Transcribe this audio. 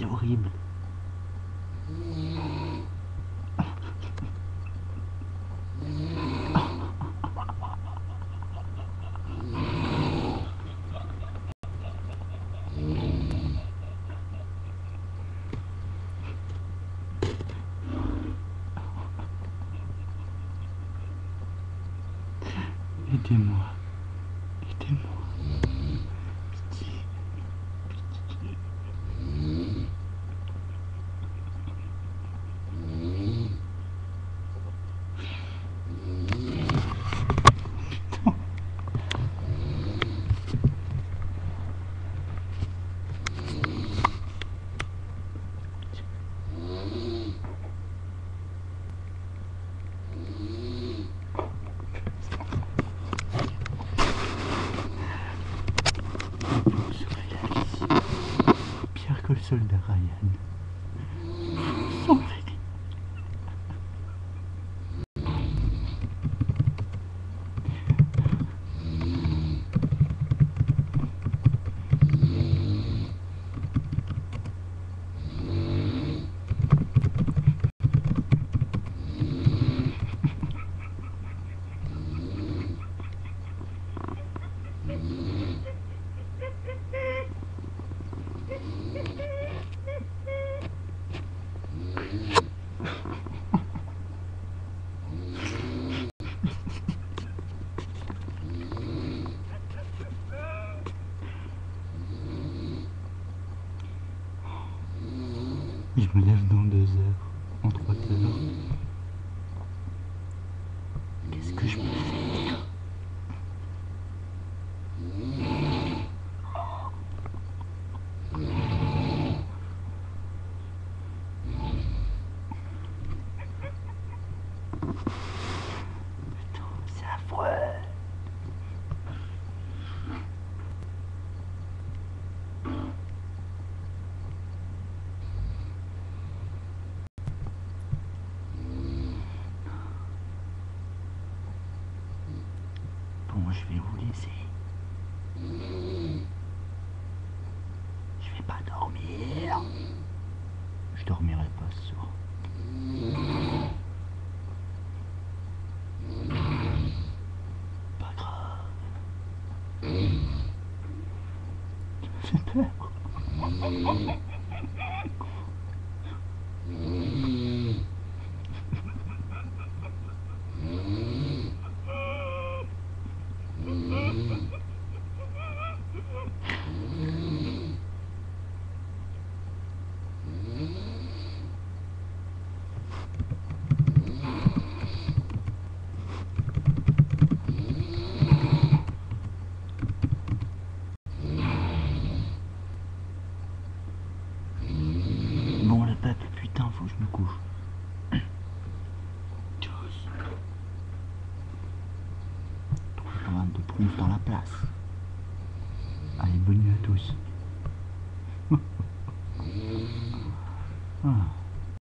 c'est horrible. Aidez-moi. Aidez-moi. Pitié. Pitié. Pire que le soldat Ryan. Sauvez. Je me lève dans 2 heures, en 3 heures. Qu'est-ce que je peux faire? Putain, c'est affreux. Bon, je vais vous laisser. Je vais pas dormir. Je dormirai pas ce soir. Pas grave. Ça me fait peur. Bon, le peuple, putain, faut que je me couche. Tchuss. Trouve un de prompt dans la place. Allez, bonne nuit à tous. Ah.